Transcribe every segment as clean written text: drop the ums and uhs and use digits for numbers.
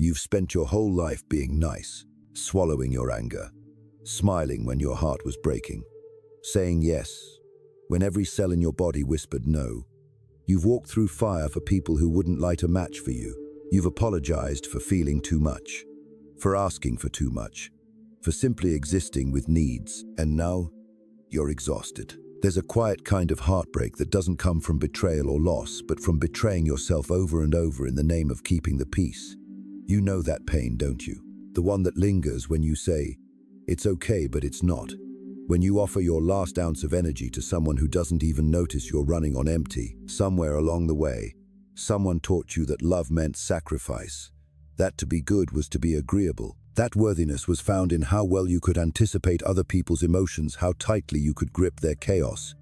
You've spent your whole life being nice, swallowing your anger, smiling when your heart was breaking, saying yes when every cell in your body whispered no. You've walked through fire for people who wouldn't light a match for you. You've apologized for feeling too much, for asking for too much, for simply existing with needs, and now you're exhausted. There's a quiet kind of heartbreak that doesn't come from betrayal or loss, but from betraying yourself over and over in the name of keeping the peace. You know that pain, don't you? The one that lingers when you say, "It's okay, but it's not." When you offer your last ounce of energy to someone who doesn't even notice you're running on empty. Somewhere along the way, someone taught you that love meant sacrifice, that to be good was to be agreeable. That worthiness was found in how well you could anticipate other people's emotions, how tightly you could grip their chaos,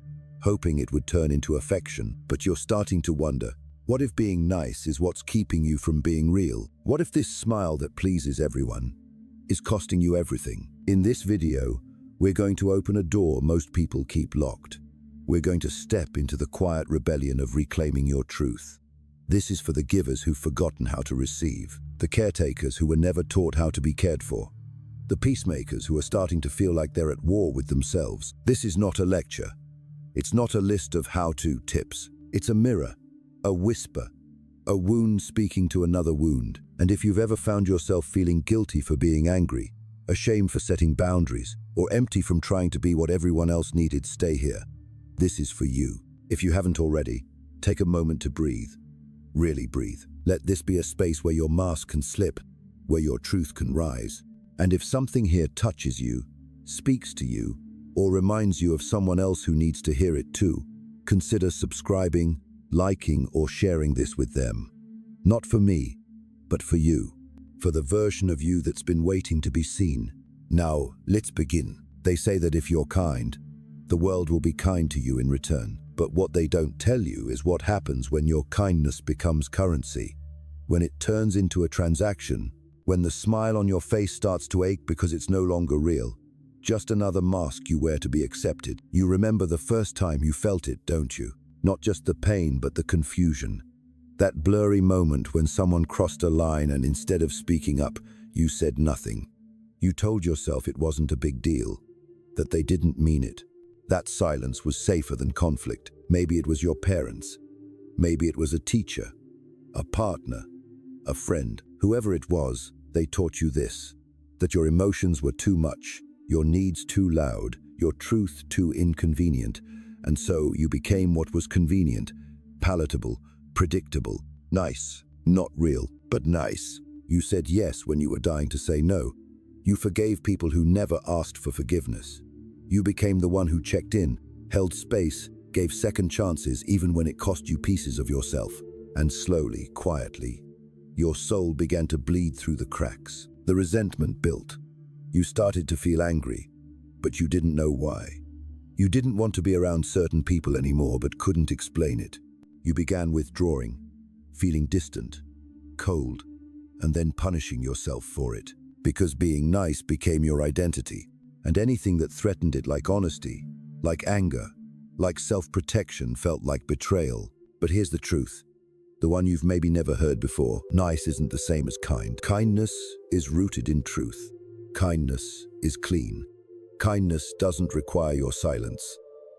hoping it would turn into affection. But you're starting to wonder, what if being nice is what's keeping you from being real? What if this smile that pleases everyone is costing you everything? In this video, we're going to open a door most people keep locked. We're going to step into the quiet rebellion of reclaiming your truth. This is for the givers who've forgotten how to receive, the caretakers who were never taught how to be cared for, the peacemakers who are starting to feel like they're at war with themselves. This is not a lecture. It's not a list of how-to tips. It's a mirror, a whisper, a wound speaking to another wound. And if you've ever found yourself feeling guilty for being angry, ashamed for setting boundaries, or empty from trying to be what everyone else needed, stay here. This is for you. If you haven't already, take a moment to breathe. Really breathe. Let this be a space where your mask can slip, where your truth can rise. And if something here touches you, speaks to you, or reminds you of someone else who needs to hear it too, consider subscribing, liking, or sharing this with them. Not for me, but for you. For the version of you that's been waiting to be seen. Now, let's begin. They say that if you're kind, the world will be kind to you in return. But what they don't tell you is what happens when your kindness becomes currency, when it turns into a transaction, when the smile on your face starts to ache because it's no longer real, just another mask you wear to be accepted. You remember the first time you felt it, don't you? Not just the pain, but the confusion. That blurry moment when someone crossed a line and instead of speaking up, you said nothing. You told yourself it wasn't a big deal, that they didn't mean it. That silence was safer than conflict. Maybe it was your parents. Maybe it was a teacher, a partner, a friend. Whoever it was, they taught you this, that your emotions were too much, your needs too loud, your truth too inconvenient, and so you became what was convenient, palatable, predictable, nice, not real, but nice. You said yes when you were dying to say no. You forgave people who never asked for forgiveness. You became the one who checked in, held space, gave second chances even when it cost you pieces of yourself. And slowly, quietly, your soul began to bleed through the cracks. The resentment built. You started to feel angry, but you didn't know why. You didn't want to be around certain people anymore but couldn't explain it. You began withdrawing, feeling distant, cold, and then punishing yourself for it. Because being nice became your identity, and anything that threatened it, like honesty, like anger, like self-protection, felt like betrayal. But here's the truth, the one you've maybe never heard before. Nice isn't the same as kind. Kindness is rooted in truth. Kindness is clean. Kindness doesn't require your silence.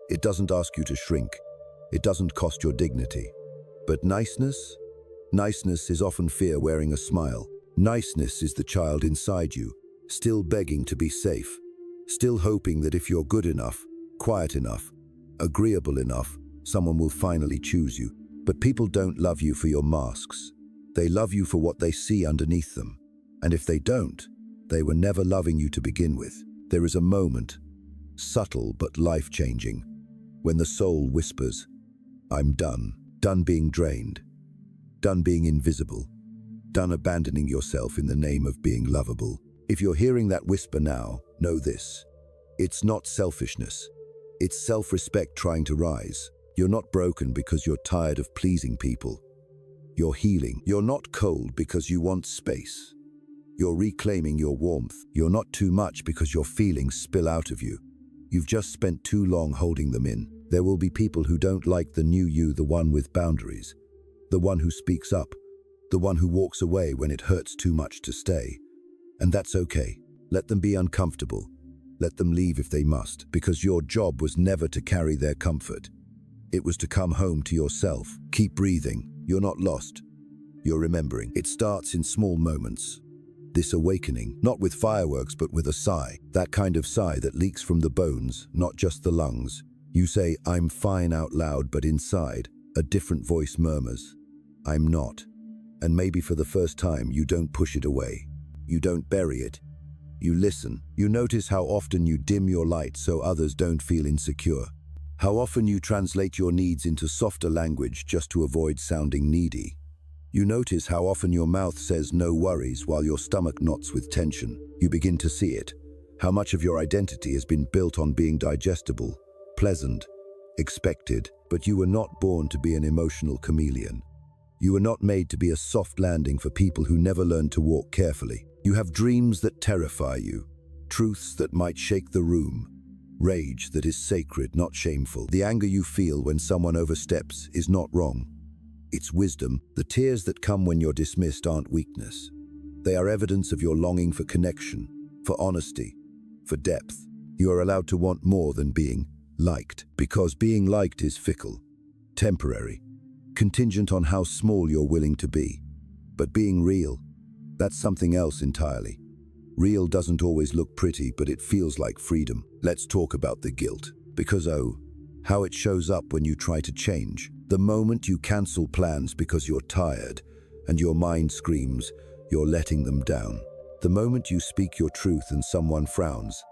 It doesn't ask you to shrink. It doesn't cost your dignity. But niceness? Niceness is often fear wearing a smile. Niceness is the child inside you, still begging to be safe, still hoping that if you're good enough, quiet enough, agreeable enough, someone will finally choose you. But people don't love you for your masks. They love you for what they see underneath them. And if they don't, they were never loving you to begin with. There is a moment, subtle but life-changing, when the soul whispers, "I'm done. Done being drained. Done being invisible. Done abandoning yourself in the name of being lovable." If you're hearing that whisper now, know this. It's not selfishness. It's self-respect trying to rise. You're not broken because you're tired of pleasing people. You're healing. You're not cold because you want space. You're reclaiming your warmth. You're not too much because your feelings spill out of you. You've just spent too long holding them in. There will be people who don't like the new you, the one with boundaries, the one who speaks up, the one who walks away when it hurts too much to stay. And that's okay. Let them be uncomfortable. Let them leave if they must, because your job was never to carry their comfort. It was to come home to yourself. Keep breathing. You're not lost. You're remembering. It starts in small moments. This awakening, not with fireworks, but with a sigh. That kind of sigh that leaks from the bones, not just the lungs. You say, "I'm fine" out loud, but inside, a different voice murmurs, "I'm not." And maybe for the first time, you don't push it away. You don't bury it. You listen. You notice how often you dim your light so others don't feel insecure. How often you translate your needs into softer language just to avoid sounding needy. You notice how often your mouth says "no worries" while your stomach knots with tension. You begin to see it. How much of your identity has been built on being digestible, pleasant, expected, but you were not born to be an emotional chameleon. You were not made to be a soft landing for people who never learned to walk carefully. You have dreams that terrify you, truths that might shake the room, rage that is sacred, not shameful. The anger you feel when someone oversteps is not wrong. It's wisdom. The tears that come when you're dismissed aren't weakness. They are evidence of your longing for connection, for honesty, for depth. You are allowed to want more than being liked, because being liked is fickle, temporary, contingent on how small you're willing to be. But being real, that's something else entirely. Real doesn't always look pretty, but it feels like freedom. Let's talk about the guilt, because how it shows up when you try to change. The moment you cancel plans because you're tired, and your mind screams, you're letting them down. The moment you speak your truth and someone frowns,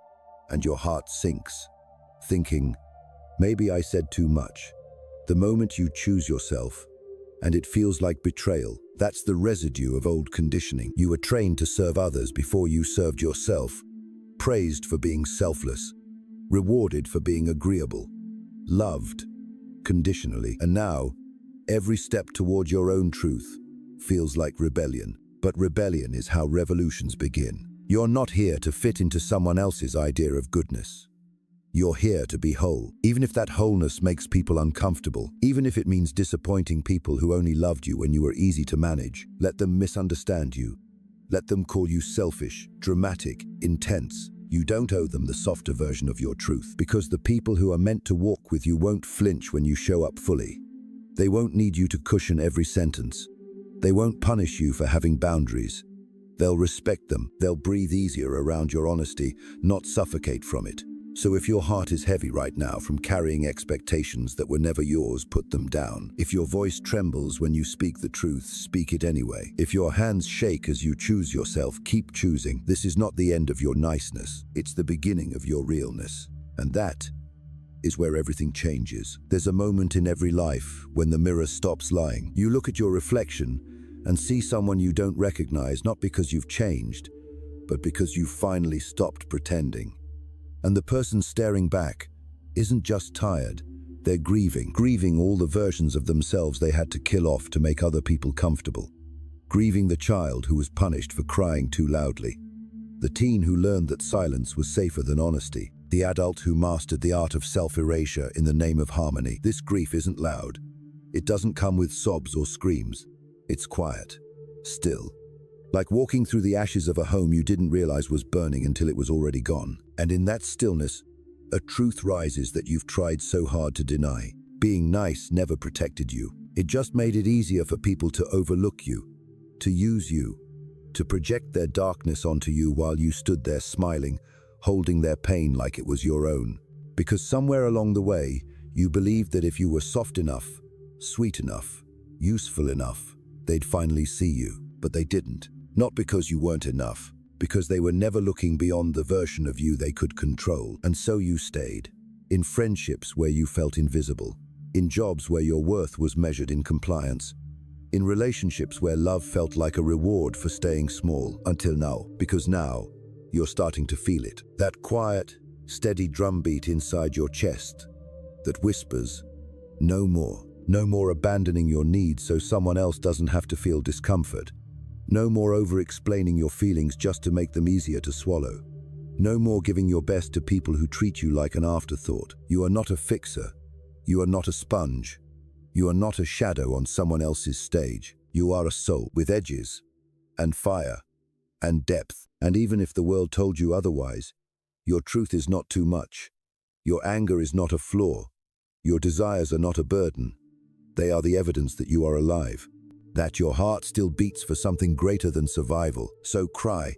and your heart sinks, thinking, maybe I said too much. The moment you choose yourself, and it feels like betrayal. That's the residue of old conditioning. You were trained to serve others before you served yourself, praised for being selfless, rewarded for being agreeable, loved conditionally. And now, every step toward your own truth feels like rebellion. But rebellion is how revolutions begin. You're not here to fit into someone else's idea of goodness. You're here to be whole, even if that wholeness makes people uncomfortable, even if it means disappointing people who only loved you when you were easy to manage. Let them misunderstand you. Let them call you selfish, dramatic, intense. You don't owe them the softer version of your truth, because the people who are meant to walk with you won't flinch when you show up fully. They won't need you to cushion every sentence. They won't punish you for having boundaries. They'll respect them. They'll breathe easier around your honesty, not suffocate from it. So if your heart is heavy right now from carrying expectations that were never yours, put them down. If your voice trembles when you speak the truth, speak it anyway. If your hands shake as you choose yourself, keep choosing. This is not the end of your niceness. It's the beginning of your realness. And that is where everything changes. There's a moment in every life when the mirror stops lying. You look at your reflection and see someone you don't recognize, not because you've changed, but because you've finally stopped pretending. And the person staring back isn't just tired, they're grieving all the versions of themselves they had to kill off to make other people comfortable. Grieving the child who was punished for crying too loudly, the teen who learned that silence was safer than honesty, the adult who mastered the art of self-erasure in the name of harmony. This grief isn't loud. It doesn't come with sobs or screams. It's quiet, still. Like walking through the ashes of a home you didn't realize was burning until it was already gone. And in that stillness, a truth rises that you've tried so hard to deny. Being nice never protected you. It just made it easier for people to overlook you, to use you, to project their darkness onto you while you stood there smiling, holding their pain like it was your own. Because somewhere along the way, you believed that if you were soft enough, sweet enough, useful enough, they'd finally see you. But they didn't. Not because you weren't enough, because they were never looking beyond the version of you they could control. And so you stayed. In friendships where you felt invisible. In jobs where your worth was measured in compliance. In relationships where love felt like a reward for staying small. Until now. Because now, you're starting to feel it. That quiet, steady drumbeat inside your chest that whispers, no more. No more abandoning your needs so someone else doesn't have to feel discomfort. No more over-explaining your feelings just to make them easier to swallow. No more giving your best to people who treat you like an afterthought. You are not a fixer. You are not a sponge. You are not a shadow on someone else's stage. You are a soul with edges and fire and depth. And even if the world told you otherwise, your truth is not too much. Your anger is not a flaw. Your desires are not a burden. They are the evidence that you are alive, that your heart still beats for something greater than survival. So cry.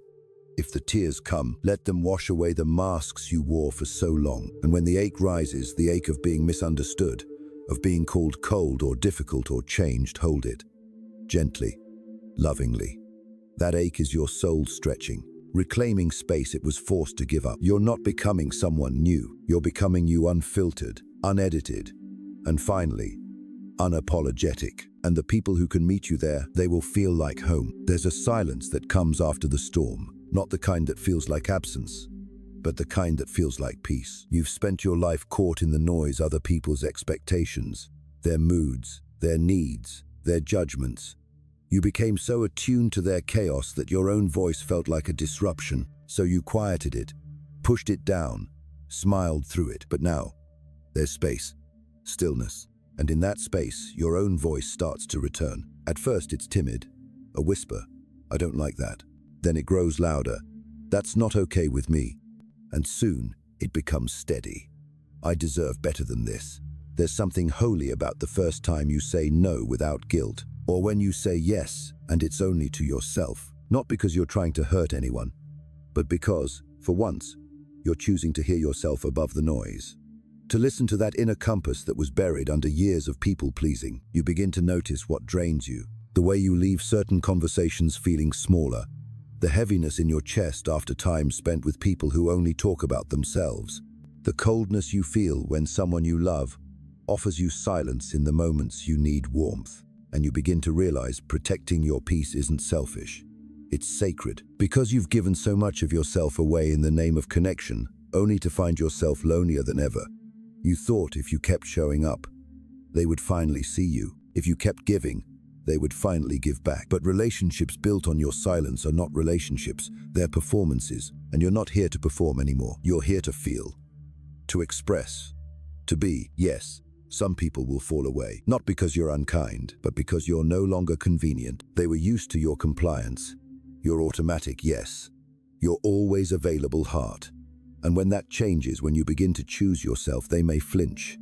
If the tears come, let them wash away the masks you wore for so long. And when the ache rises, the ache of being misunderstood, of being called cold or difficult or changed, hold it. Gently, lovingly. That ache is your soul stretching, reclaiming space it was forced to give up. You're not becoming someone new. You're becoming you, unfiltered, unedited, and finally, unapologetic. And the people who can meet you there, they will feel like home. There's a silence that comes after the storm, not the kind that feels like absence, but the kind that feels like peace. You've spent your life caught in the noise, other people's expectations, their moods, their needs, their judgments. You became so attuned to their chaos that your own voice felt like a disruption. So you quieted it, pushed it down, smiled through it. But now, there's space, stillness. And in that space, your own voice starts to return. At first, it's timid, a whisper. I don't like that. Then it grows louder. That's not okay with me. And soon, it becomes steady. I deserve better than this. There's something holy about the first time you say no without guilt. Or when you say yes, and it's only to yourself. Not because you're trying to hurt anyone, but because, for once, you're choosing to hear yourself above the noise. To listen to that inner compass that was buried under years of people-pleasing. You begin to notice what drains you. The way you leave certain conversations feeling smaller. The heaviness in your chest after time spent with people who only talk about themselves. The coldness you feel when someone you love offers you silence in the moments you need warmth. And you begin to realize protecting your peace isn't selfish. It's sacred. Because you've given so much of yourself away in the name of connection, only to find yourself lonelier than ever. You thought if you kept showing up, they would finally see you. If you kept giving, they would finally give back. But relationships built on your silence are not relationships, they're performances. And you're not here to perform anymore. You're here to feel, to express, to be. Yes, some people will fall away, not because you're unkind, but because you're no longer convenient. They were used to your compliance, your automatic yes, your always available heart. And when that changes, when you begin to choose yourself, they may flinch,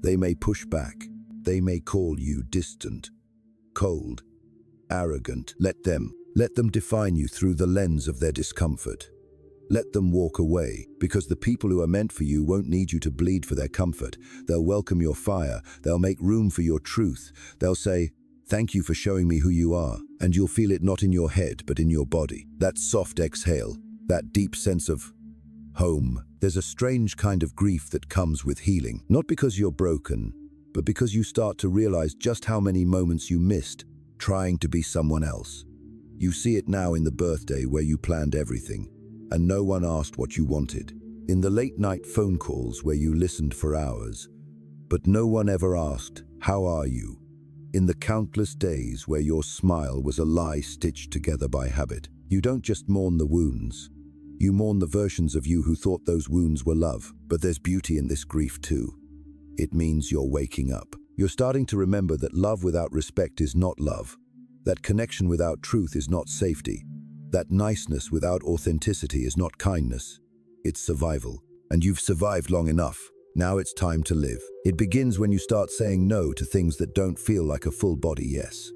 they may push back, they may call you distant, cold, arrogant. Let them define you through the lens of their discomfort. Let them walk away, because the people who are meant for you won't need you to bleed for their comfort. They'll welcome your fire, they'll make room for your truth. They'll say, thank you for showing me who you are. And you'll feel it not in your head, but in your body. That soft exhale, that deep sense of home. There's a strange kind of grief that comes with healing. Not because you're broken, but because you start to realize just how many moments you missed trying to be someone else. You see it now in the birthday where you planned everything, and no one asked what you wanted. In the late-night phone calls where you listened for hours, but no one ever asked, how are you? In the countless days where your smile was a lie stitched together by habit. You don't just mourn the wounds. You mourn the versions of you who thought those wounds were love. But there's beauty in this grief too. It means you're waking up. You're starting to remember that love without respect is not love. That connection without truth is not safety. That niceness without authenticity is not kindness. It's survival. And you've survived long enough. Now it's time to live. It begins when you start saying no to things that don't feel like a full-body yes.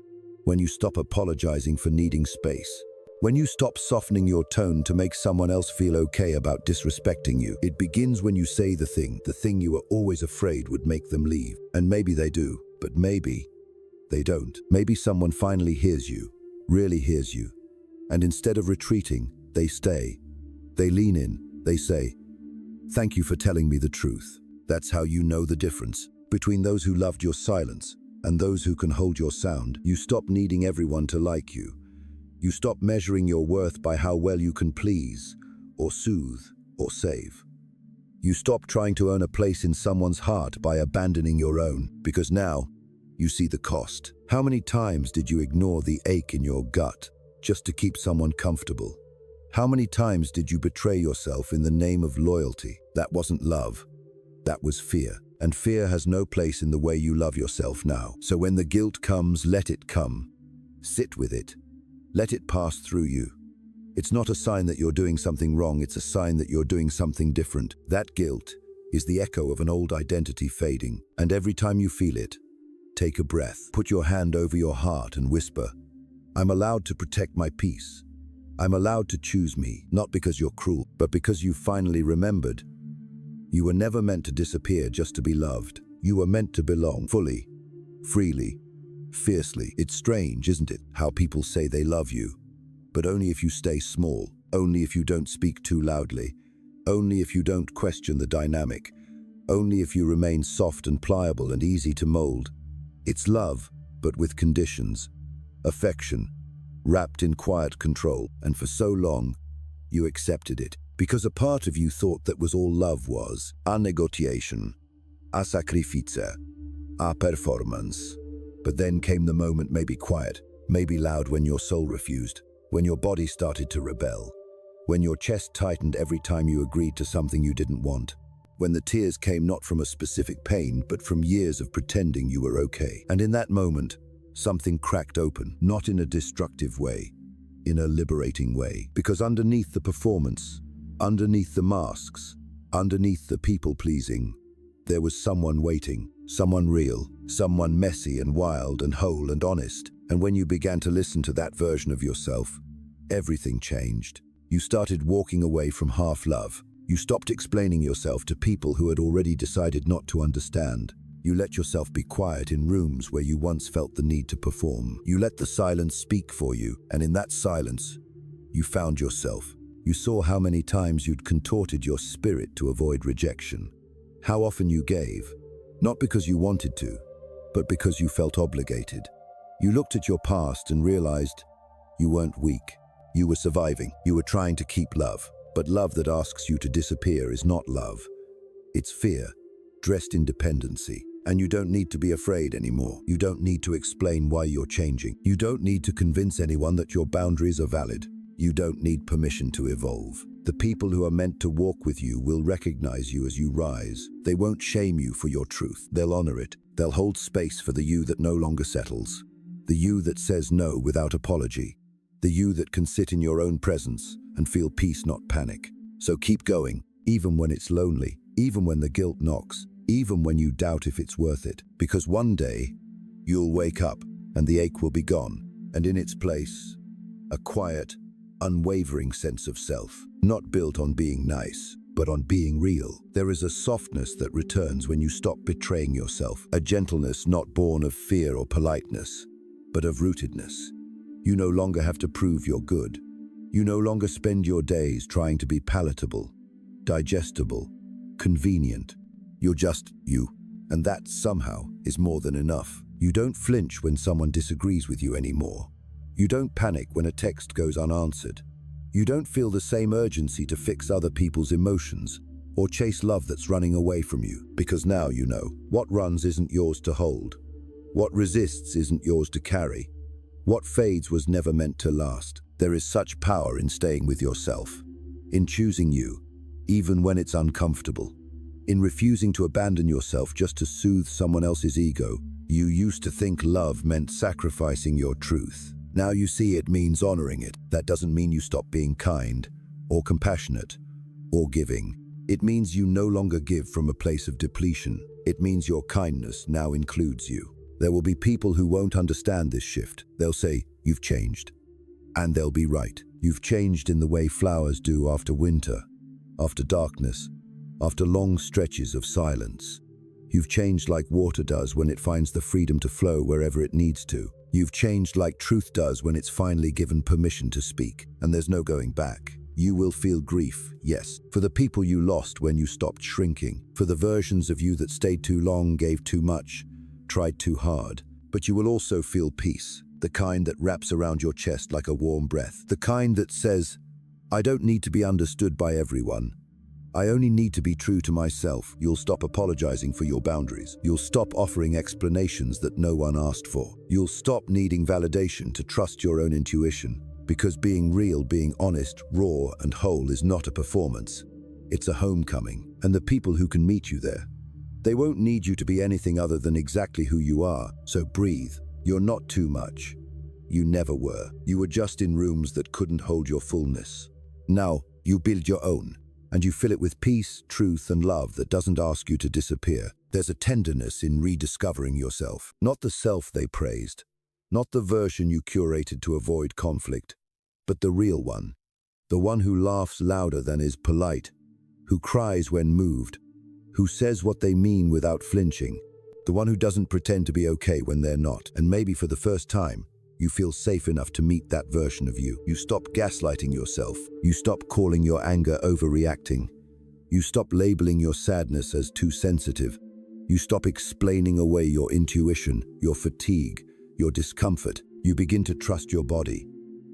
When you stop apologizing for needing space. When you stop softening your tone to make someone else feel okay about disrespecting you. It begins when you say the thing you were always afraid would make them leave. And maybe they do, but maybe they don't. Maybe someone finally hears you, really hears you. And instead of retreating, they stay. They lean in, they say, thank you for telling me the truth. That's how you know the difference between those who loved your silence and those who can hold your sound. You stop needing everyone to like you. You stop measuring your worth by how well you can please, or soothe, or save. You stop trying to earn a place in someone's heart by abandoning your own, because now you see the cost. How many times did you ignore the ache in your gut just to keep someone comfortable? How many times did you betray yourself in the name of loyalty? That wasn't love. That was fear. And fear has no place in the way you love yourself now. So when the guilt comes, let it come. Sit with it. Let it pass through you. It's not a sign that you're doing something wrong, it's a sign that you're doing something different. That guilt is the echo of an old identity fading, and every time you feel it, take a breath. Put your hand over your heart and whisper, I'm allowed to protect my peace. I'm allowed to choose me, not because you're cruel, but because you finally remembered. You were never meant to disappear just to be loved. You were meant to belong fully, freely, fiercely. It's strange, isn't it, how people say they love you, but only if you stay small, only if you don't speak too loudly, only if you don't question the dynamic, only if you remain soft and pliable and easy to mold. It's love, but with conditions, affection, wrapped in quiet control, and for so long, you accepted it, because a part of you thought that was all love was. A negotiation, a sacrifice, a performance. But then came the moment, maybe quiet, maybe loud, when your soul refused, when your body started to rebel, when your chest tightened every time you agreed to something you didn't want, when the tears came not from a specific pain, but from years of pretending you were okay. And in that moment, something cracked open, not in a destructive way, in a liberating way. Because underneath the performance, underneath the masks, underneath the people-pleasing, there was someone waiting, someone real, someone messy and wild and whole and honest. And when you began to listen to that version of yourself, everything changed. You started walking away from half-love. You stopped explaining yourself to people who had already decided not to understand. You let yourself be quiet in rooms where you once felt the need to perform. You let the silence speak for you, and in that silence, you found yourself. You saw how many times you'd contorted your spirit to avoid rejection. How often you gave, not because you wanted to, but because you felt obligated. You looked at your past and realized you weren't weak. You were surviving. You were trying to keep love. But love that asks you to disappear is not love. It's fear, dressed in dependency. And you don't need to be afraid anymore. You don't need to explain why you're changing. You don't need to convince anyone that your boundaries are valid. You don't need permission to evolve. The people who are meant to walk with you will recognize you as you rise. They won't shame you for your truth. They'll honor it. They'll hold space for the you that no longer settles. The you that says no without apology. The you that can sit in your own presence and feel peace, not panic. So keep going, even when it's lonely, even when the guilt knocks, even when you doubt if it's worth it. Because one day, you'll wake up and the ache will be gone, and in its place, a quiet, unwavering sense of self, not built on being nice, but on being real. There is a softness that returns when you stop betraying yourself, a gentleness not born of fear or politeness, but of rootedness. You no longer have to prove you're good. You no longer spend your days trying to be palatable, digestible, convenient. You're just you, and that somehow is more than enough. You don't flinch when someone disagrees with you anymore. You don't panic when a text goes unanswered. You don't feel the same urgency to fix other people's emotions or chase love that's running away from you, because now you know what runs isn't yours to hold. What resists isn't yours to carry. What fades was never meant to last. There is such power in staying with yourself, in choosing you, even when it's uncomfortable, in refusing to abandon yourself just to soothe someone else's ego. You used to think love meant sacrificing your truth. Now you see it means honoring it. That doesn't mean you stop being kind, or compassionate, or giving. It means you no longer give from a place of depletion. It means your kindness now includes you. There will be people who won't understand this shift. They'll say, you've changed. And they'll be right. You've changed in the way flowers do after winter, after darkness, after long stretches of silence. You've changed like water does when it finds the freedom to flow wherever it needs to. You've changed like truth does when it's finally given permission to speak, and there's no going back. You will feel grief, yes, for the people you lost when you stopped shrinking, for the versions of you that stayed too long, gave too much, tried too hard. But you will also feel peace, the kind that wraps around your chest like a warm breath, the kind that says, I don't need to be understood by everyone. I only need to be true to myself. You'll stop apologizing for your boundaries. You'll stop offering explanations that no one asked for. You'll stop needing validation to trust your own intuition. Because being real, being honest, raw, and whole is not a performance. It's a homecoming. And the people who can meet you there, they won't need you to be anything other than exactly who you are. So breathe. You're not too much. You never were. You were just in rooms that couldn't hold your fullness. Now, you build your own, and you fill it with peace, truth, and love that doesn't ask you to disappear. There's a tenderness in rediscovering yourself, not the self they praised, not the version you curated to avoid conflict, but the real one, the one who laughs louder than is polite, who cries when moved, who says what they mean without flinching, the one who doesn't pretend to be okay when they're not. And maybe for the first time, you feel safe enough to meet that version of you. You stop gaslighting yourself. You stop calling your anger overreacting. You stop labeling your sadness as too sensitive. You stop explaining away your intuition, your fatigue, your discomfort. You begin to trust your body.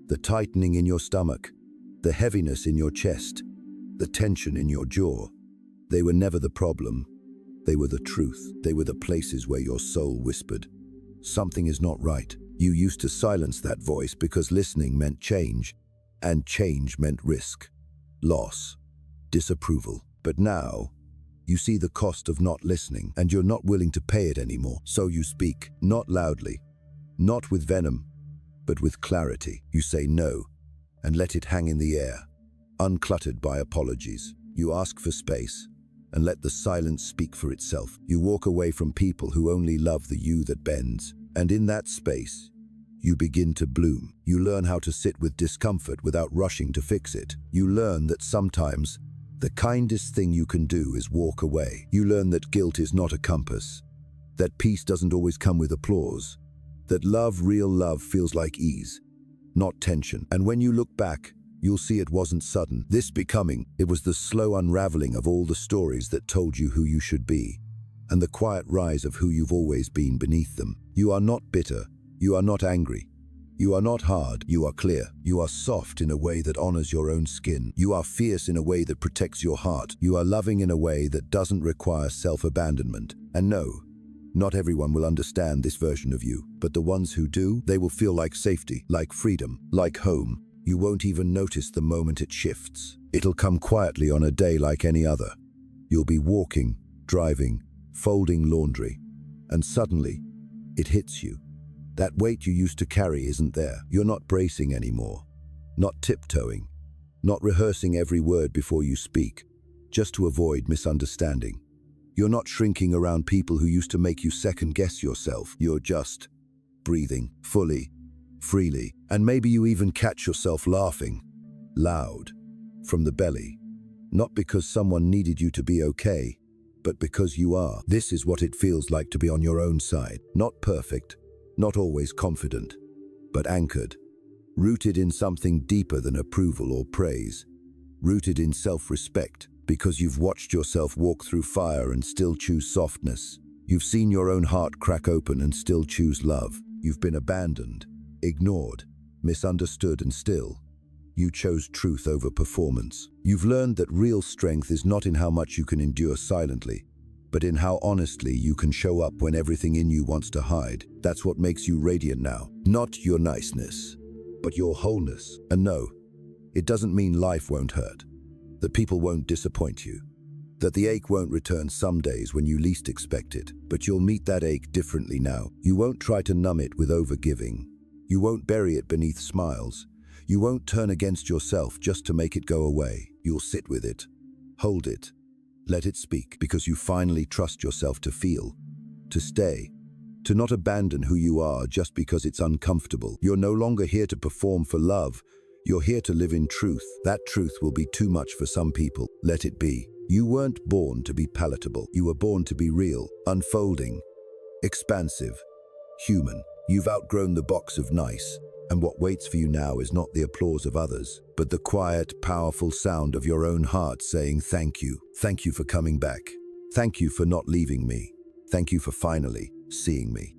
The tightening in your stomach, the heaviness in your chest, the tension in your jaw. They were never the problem. They were the truth. They were the places where your soul whispered, "Something is not right." You used to silence that voice because listening meant change, and change meant risk, loss, disapproval. But now, you see the cost of not listening, and you're not willing to pay it anymore. So you speak, not loudly, not with venom, but with clarity. You say no, and let it hang in the air, uncluttered by apologies. You ask for space, and let the silence speak for itself. You walk away from people who only love the you that bends. And in that space, you begin to bloom. You learn how to sit with discomfort without rushing to fix it. You learn that sometimes the kindest thing you can do is walk away. You learn that guilt is not a compass, that peace doesn't always come with applause, that love, real love, feels like ease, not tension. And when you look back, you'll see it wasn't sudden. This becoming, it was the slow unraveling of all the stories that told you who you should be, and the quiet rise of who you've always been beneath them. You are not bitter. You are not angry. You are not hard. You are clear. You are soft in a way that honors your own skin. You are fierce in a way that protects your heart. You are loving in a way that doesn't require self-abandonment. And no, not everyone will understand this version of you, but the ones who do, they will feel like safety, like freedom, like home. You won't even notice the moment it shifts. It'll come quietly on a day like any other. You'll be walking, driving, folding laundry, and suddenly, it hits you. That weight you used to carry isn't there. You're not bracing anymore, not tiptoeing, not rehearsing every word before you speak, just to avoid misunderstanding. You're not shrinking around people who used to make you second-guess yourself. You're just breathing fully, freely, and maybe you even catch yourself laughing, loud, from the belly, not because someone needed you to be okay, but because you are. This is what it feels like to be on your own side. Not perfect, not always confident, but anchored, rooted in something deeper than approval or praise, rooted in self-respect, because you've watched yourself walk through fire and still choose softness. You've seen your own heart crack open and still choose love. You've been abandoned, ignored, misunderstood, and still, you chose truth over performance. You've learned that real strength is not in how much you can endure silently, but in how honestly you can show up when everything in you wants to hide. That's what makes you radiant now. Not your niceness, but your wholeness. And no, it doesn't mean life won't hurt, that people won't disappoint you, that the ache won't return some days when you least expect it, but you'll meet that ache differently now. You won't try to numb it with overgiving. You won't bury it beneath smiles. You won't turn against yourself just to make it go away. You'll sit with it, hold it, let it speak, because you finally trust yourself to feel, to stay, to not abandon who you are just because it's uncomfortable. You're no longer here to perform for love. You're here to live in truth. That truth will be too much for some people. Let it be. You weren't born to be palatable. You were born to be real, unfolding, expansive, human. You've outgrown the box of nice, and what waits for you now is not the applause of others, but the quiet, powerful sound of your own heart saying thank you. Thank you for coming back. Thank you for not leaving me. Thank you for finally seeing me.